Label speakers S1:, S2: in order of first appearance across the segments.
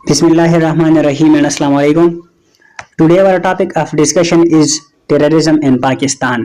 S1: Bismillahirrahmanirrahim and Assalamu alaikum. Today our topic of discussion is terrorism in Pakistan.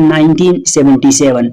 S1: 1977।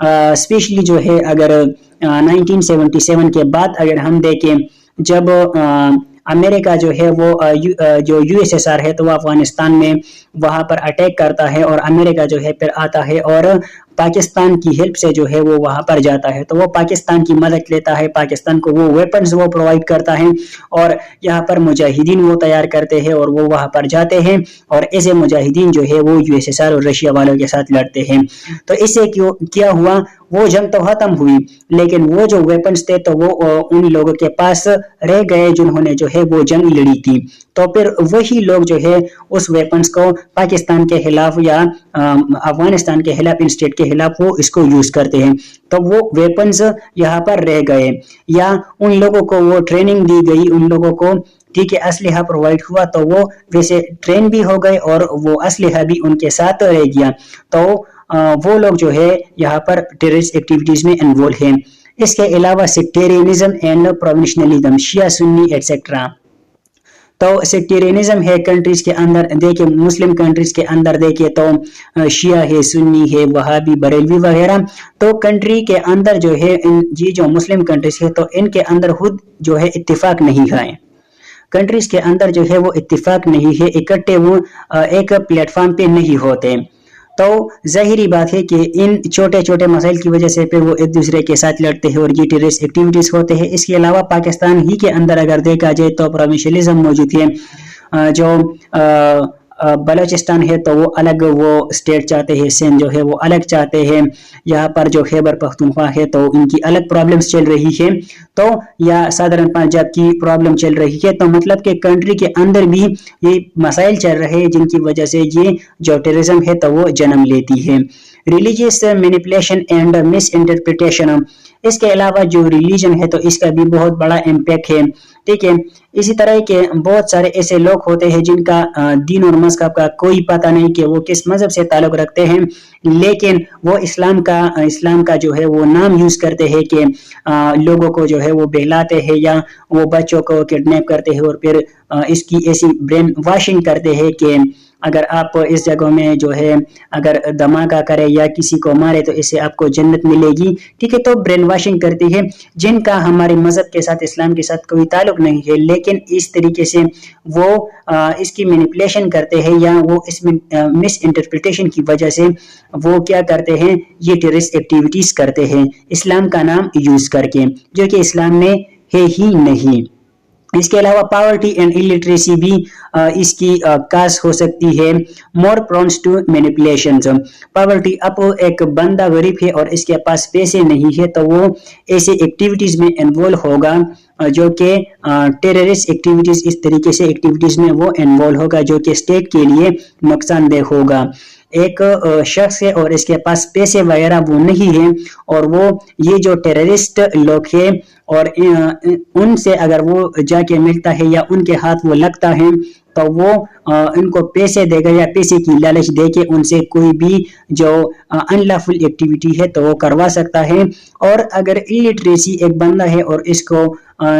S1: Especially جو ہے اگر 1977 کے بعد اگر ہم دیکھیں، جب امریکہ جو ہے وہ جو یو ایس ایس آر ہے تو وہ افغانستان میں وہاں پر اٹیک کرتا ہے، اور امریکہ جو ہے پھر آتا ہے اور پاکستان کی ہیلپ سے جو ہے وہ وہاں پر جاتا ہے، تو وہ پاکستان کی مدد لیتا ہے، پاکستان کو وہ ویپنز وہ پرووائڈ کرتا ہے، اور یہاں پر مجاہدین وہ تیار کرتے ہیں اور وہ وہاں پر جاتے ہیں، اور ایسے مجاہدین جو ہے وہ یو ایس ایس آر اور رشیا والوں کے ساتھ لڑتے ہیں۔ تو اس سے کیا ہوا، وہ جنگ تو ختم ہوئی، لیکن وہ جو ویپنز تھے تو وہ ان لوگوں کے پاس رہ گئے جنہوں نے جو ہے وہ جنگ لڑی تھی، تو پھر وہی لوگ جو ہے اس ویپنز کو پاکستان کے خلاف یا افغانستان کے خلاف، انسٹیٹ کے خلاف وہ اس کو یوز کرتے ہیں، تو وہ ویپنز یہاں پر رہ گئے، یا ان لوگوں کو وہ ٹریننگ دی گئی، ان لوگوں کو ٹھیک ہے اسلحہ پرووائڈ ہوا، تو وہ ویسے ٹرین بھی ہو گئے اور وہ اسلحہ بھی ان کے ساتھ رہ گیا، تو وہ لوگ جو ہے یہاں پر ٹیررسٹ ایکٹیویٹیز میں انوالو ہیں۔ اس کے علاوہ سیکٹیرینزم اینڈ پروونشنلزم، شیعہ سنی ایٹسیٹرا، تو سیکٹیرینزم ہے کنٹریز کے اندر، دیکھیں مسلم کنٹریز کے اندر دیکھیں تو شیعہ ہے، سنی ہے، وہابی، بریلوی وغیرہ، تو کنٹری کے اندر جو ہے یہ جو مسلم کنٹریز ہے تو ان کے اندر خود جو ہے اتفاق نہیں ہے، کنٹریز کے اندر جو ہے وہ اتفاق نہیں ہے، اکٹھے وہ ایک پلیٹ فارم پہ نہیں ہوتے، تو ظاہری بات ہے کہ ان چھوٹے چھوٹے مسائل کی وجہ سے پھر وہ ایک دوسرے کے ساتھ لڑتے ہیں اور یہ ٹیررسٹ ایکٹیویٹیز ہوتے ہیں۔ اس کے علاوہ پاکستان ہی کے اندر اگر دیکھا جائے تو پروونشلزم موجود ہے، جو بلوچستان ہے تو وہ الگ وہ اسٹیٹ چاہتے ہیں، سندھ جو ہے وہ الگ چاہتے ہیں، یہاں پر جو خیبر پختونخوا ہے تو ان کی الگ پرابلمز چل رہی ہے، تو یا سادرن پنجاب کی پرابلم چل رہی ہے، تو مطلب کہ کنٹری کے اندر بھی یہ مسائل چل رہے ہیں جن کی وجہ سے یہ جو ٹیررزم ہے تو وہ جنم لیتی ہے۔ Religious manipulation and misinterpretation, اس کے علاوہ جو ریلیجن ہے تو اس کا بھی بہت بڑا امپیکٹ ہے، ٹھیک ہے، اسی طرح کے بہت سارے ایسے لوگ ہوتے ہیں جن کا دین اور مذہب کا کوئی پتہ نہیں کہ وہ کس مذہب سے تعلق رکھتے ہیں، لیکن وہ اسلام کا جو ہے وہ نام یوز کرتے ہیں کہ لوگوں کو جو ہے وہ بہلاتے ہیں یا وہ بچوں کو کڈنیپ کرتے ہیں اور پھر اس کی ایسی برین واشنگ کرتے ہیں کہ اگر آپ اس جگہ میں جو ہے اگر دھماکہ کرے یا کسی کو مارے تو اس سے آپ کو جنت ملے گی، ٹھیک ہے، تو برین واشنگ کرتی ہے جن کا ہمارے مذہب کے ساتھ، اسلام کے ساتھ کوئی تعلق نہیں ہے، لیکن اس طریقے سے وہ اس کی مینیپولیشن کرتے ہیں یا وہ اس میں مس انٹرپریٹیشن کی وجہ سے وہ کیا کرتے ہیں، یہ ٹیررسٹ ایکٹیویٹیز کرتے ہیں اسلام کا نام یوز کر کے، جو کہ اسلام میں ہے ہی نہیں۔ اس کے علاوہ پاورٹی اینڈ الٹریسی بھی اس کی کاز ہو سکتی ہے، مور پرونس ٹو مینیپولیشنز، پاورٹی، اب ایک بندہ غریب ہے اور اس کے پاس پیسے نہیں ہے تو وہ ایسے ایکٹیویٹیز میں انوالو ہوگا جو کہ ٹیررسٹ ایکٹیویٹیز، اس طریقے سے ایکٹیویٹیز میں وہ انوالو ہوگا جو کہ اسٹیٹ کے لیے نقصان دہ ہوگا۔ ایک شخص ہے اور اس کے پاس پیسے وغیرہ وہ نہیں ہے اور وہ یہ جو ٹیررسٹ لوگ ہیں اور ان سے اگر وہ جا کے ملتا ہے یا ان کے ہاتھ وہ لگتا ہے تو وہ ان کو پیسے دے گا یا پیسے کی لالچ دے کے ان سے کوئی بھی جو ان لافل ایکٹیویٹی ہے تو وہ کروا سکتا ہے، اور اگر الٹریسی ایک بندہ ہے اور اس کو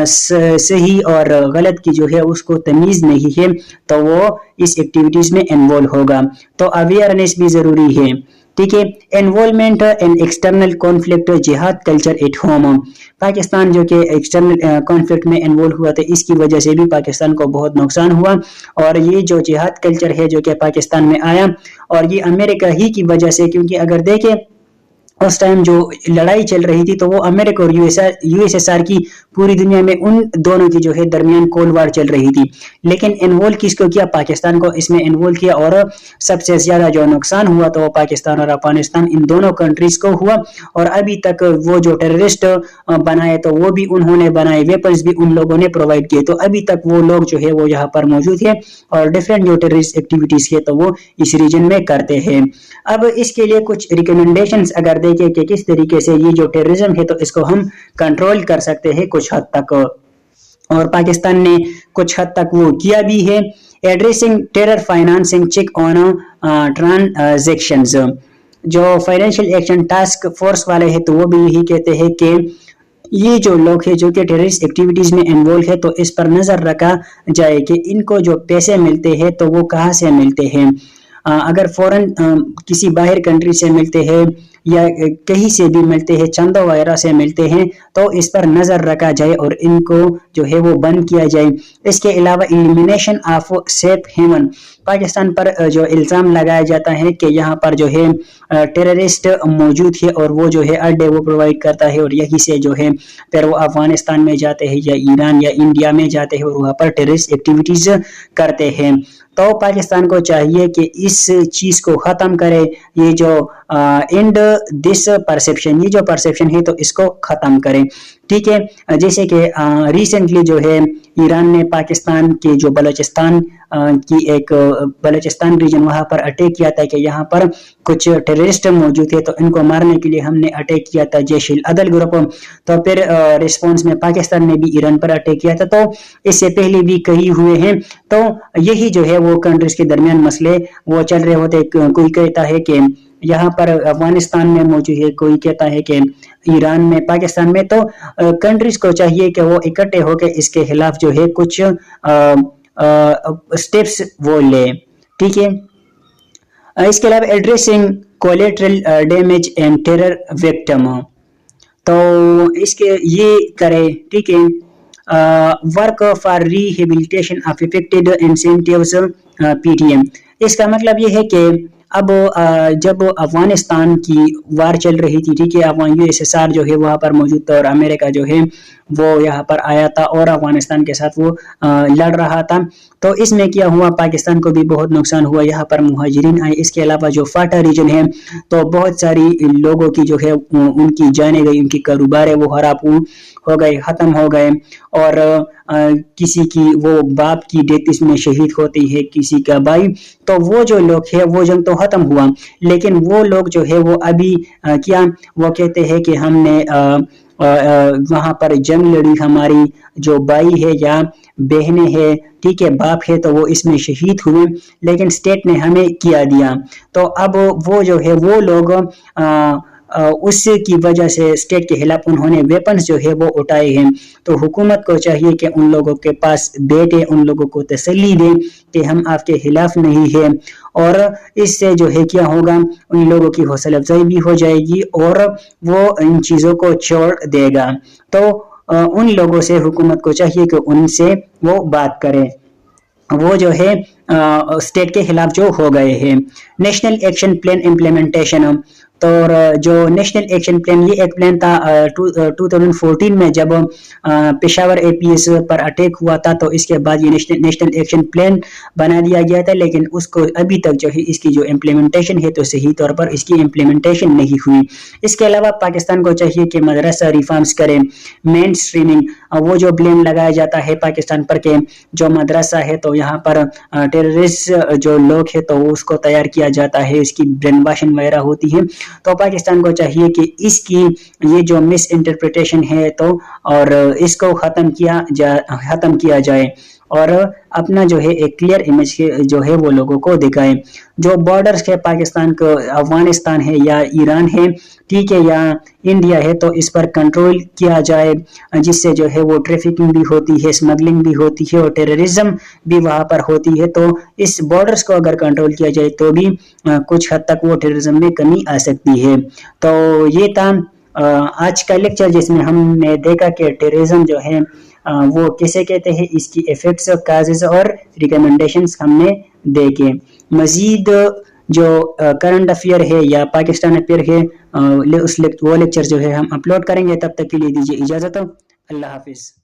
S1: صحیح اور غلط کی جو ہے اس کو تمیز نہیں ہے تو وہ اس ایکٹیویٹیز میں انوالو ہوگا، تو اویئرنیس بھی ضروری ہے، ٹھیک ہے۔ انوالومنٹ ان ایکسٹرنل کانفلکٹ، جہاد کلچر ایٹ ہوم، پاکستان جو کہ ایکسٹرنل کانفلکٹ میں انوالو ہوا تھا، اس کی وجہ سے بھی پاکستان کو بہت نقصان ہوا، اور یہ جو جہاد کلچر ہے جو کہ پاکستان میں آیا اور یہ امریکہ ہی کی وجہ سے، کیونکہ اگر دیکھیں اس ٹائم جو لڑائی چل رہی تھی تو وہ امریکہ اور یو ایس ایس آر کی پوری دنیا میں ان دونوں کی جو ہے درمیان کولڈ وار چل رہی تھی، لیکن انوالو کس کو کیا، پاکستان کو اس میں انوالو کیا، اور سب سے زیادہ جو نقصان ہوا تو وہ پاکستان اور افغانستان ان دونوں کنٹریز کو ہوا، اور ابھی تک وہ جو ٹیررسٹ بنائے تو وہ بھی انہوں نے بنائے، ویپنز بھی ان لوگوں نے پرووائڈ کیے، تو ابھی تک وہ لوگ جو ہے وہ یہاں پر موجود ہیں اور ڈیفرنٹ جو ٹیررسٹ ایکٹیویٹیز ہے تو وہ اس ریجن میں کرتے ہیں۔ اب اس کے لیے کچھ ریکمنڈیشنز اگر دیکھیں کہ کس طریقے سے یہ جو ٹیررزم ہے تو اس کو ہم کنٹرول کر سکتے ہیں کچھ حد تک، اور پاکستان نے کچھ حد تک وہ کیا بھی ہے۔ ایڈریسنگ ٹیرر فائنانسنگ، چیک آن ٹرانزیکشنز، جو فائنینشیل ایکشن ٹاسک فورس والے ہیں تو وہ بھی یہی کہتے ہیں کہ یہ جو لوگ ہیں جو کہ ٹیررسٹ ایکٹیویٹیز میں انوالو ہے تو اس پر نظر رکھا جائے کہ ان کو جو پیسے ملتے ہیں تو وہ کہاں سے ملتے ہیں، اگر فورن کسی باہر کنٹری سے ملتے ہیں یا کہیں سے بھی ملتے ہیں، چندوں وغیرہ سے ملتے ہیں، تو اس پر نظر رکھا جائے اور ان کو جو ہے وہ بند کیا جائے۔ اس کے علاوہ elimination of safe haven, Pakistan پر جو الزام لگایا جاتا ہے کہ یہاں پر جو ہے ٹیررسٹ موجود ہے اور وہ جو ہے اڈے وہ پرووائڈ کرتا ہے، اور یہی سے جو ہے پھر وہ افغانستان میں جاتے ہیں یا ایران یا انڈیا میں جاتے ہیں اور وہاں پر ٹیررسٹ ایکٹیویٹیز کرتے ہیں۔ تو پاکستان کو چاہیے کہ اس چیز کو ختم کرے، یہ جو اینڈ دس پرسپشن، یہ جو پرسپشن ہے تو اس کو ختم کرے، ٹھیک ہے۔ جیسے کہ ریسنٹلی جو ہے ایران نے پاکستان کے جو بلوچستان کی ایک بلوچستان ریجن وہاں پر اٹیک کیا تھا کہ یہاں پر کچھ ٹیررسٹ موجود تھے، تو ان کو مارنے کے لیے ہم نے اٹیک کیا تھا جیش العدل گروپ، تو پھر ریسپانس میں پاکستان نے بھی ایران پر اٹیک کیا تھا، تو اس سے پہلے بھی کئی ہوئے ہیں۔ تو یہی جو ہے وہ کنٹریز کے درمیان مسئلے وہ چل رہے ہوتے، کوئی کہتا ہے کہ یہاں پر افغانستان میں موجود ہے، کوئی کہتا ہے کہ ایران میں، پاکستان میں، تو کنٹریز کو چاہیے کہ وہ اکٹھے ہو کے اس کے خلاف جو ہے کچھ سٹیپس وہ لے، ٹھیک ہے۔ اس کے علاوہ addressing collateral damage and terror victim, تو اس کے یہ کرے، ٹھیک ہے۔ Work for rehabilitation of affected incentives P T M, اس کا مطلب یہ ہے کہ اب جب افغانستان کی وار چل رہی تھی، ٹھیک ہے، Afghan U S S R جو ہے وہاں پر موجود تھا اور امریکہ جو ہے وہ یہاں پر آیا تھا اور افغانستان کے ساتھ وہ لڑ رہا تھا، تو اس میں کیا ہوا، پاکستان کو بھی بہت نقصان ہوا، یہاں پر مہاجرین آئے۔ اس کے علاوہ جو فاٹا ریجن ہے تو بہت ساری لوگوں کی جو ہے ان کی جانیں گئی، ان کی کاروبار ہے وہ خراب ہو گئے، ختم ہو گئے، اور کسی کی وہ باپ کی ڈیتھ اس میں شہید ہوتی ہے، کسی کا بھائی، تو وہ جو لوگ ہے وہ جنگ تو ختم ہوا، لیکن وہ لوگ جو ہے وہ ابھی کیا وہ کہتے ہیں کہ ہم نے وہاں پر جنگ لڑی، ہماری جو بھائی ہے یا بہنیں ہے، ٹھیک ہے، باپ ہے، تو وہ اس میں شہید ہوئے، لیکن سٹیٹ نے ہمیں کیا دیا، تو اب وہ جو ہے وہ لوگ اس کی وجہ سے اسٹیٹ کے خلاف انہوں نے ویپنز جو ہے وہ اٹھائے ہیں، تو حکومت کو چاہیے کہ ان لوگوں کے پاس بیٹھے، ان لوگوں کو تسلی دے کہ ہم آپ کے خلاف نہیں ہیں، اور اس سے جو ہے کیا ہوگا، ان لوگوں کی حوصلہ افزائی بھی ہو جائے گی اور وہ ان چیزوں کو چھوڑ دے گا۔ تو ان لوگوں سے حکومت کو چاہیے کہ ان سے وہ بات کرے، وہ جو ہے اسٹیٹ کے خلاف جو ہو گئے ہیں۔ نیشنل ایکشن پلان امپلیمنٹیشن، تو جو نیشنل ایکشن پلان، یہ ایک پلان تھا 2014 میں جب پشاور اے پی ایس پر اٹیک ہوا تھا، تو اس کے بعد یہ نیشنل ایکشن پلان بنا دیا گیا تھا، لیکن اس کو ابھی تک جو ہے اس کی جو امپلیمنٹیشن ہے تو صحیح طور پر اس کی امپلیمنٹیشن نہیں ہوئی۔ اس کے علاوہ پاکستان کو چاہیے کہ مدرسہ ریفارمز کرے، مین اسٹریمنگ، وہ جو بلیم لگایا جاتا ہے پاکستان پر کہ جو مدرسہ ہے تو یہاں پر ٹیررسٹ جو لوگ ہیں تو اس کو تیار کیا جاتا ہے، اس کی برین واشنگ وغیرہ ہوتی ہے، تو پاکستان کو چاہیے کہ اس کی یہ جو مس انٹرپریٹیشن ہے تو اور اس کو ختم کیا جائے اور اپنا جو ہے ایک کلیئر امیج جو ہے وہ لوگوں کو دکھائے۔ جو بارڈرز ہے پاکستان کو، افغانستان ہے یا ایران ہے، ٹھیک ہے، یا انڈیا ہے، تو اس پر کنٹرول کیا جائے، جس سے جو ہے وہ ٹریفکنگ بھی ہوتی ہے، اسمگلنگ بھی ہوتی ہے اور ٹیررزم بھی وہاں پر ہوتی ہے، تو اس بارڈرز کو اگر کنٹرول کیا جائے تو بھی کچھ حد تک وہ ٹیررزم میں کمی آ سکتی ہے۔ تو یہ تھا آج کا لیکچر، جس میں ہم نے دیکھا کہ ٹیررزم جو ہے وہ کیسے کہتے ہیں، اس کی ایفیکٹس، کازز اور ریکمنڈیشنز ہم نے دیکھے۔ مزید جو کرنٹ افیئر ہے یا پاکستان افیئر ہے وہ لیکچر جو ہے ہم اپلوڈ کریں گے، تب تک کے لیے دیجیے اجازت، اللہ حافظ۔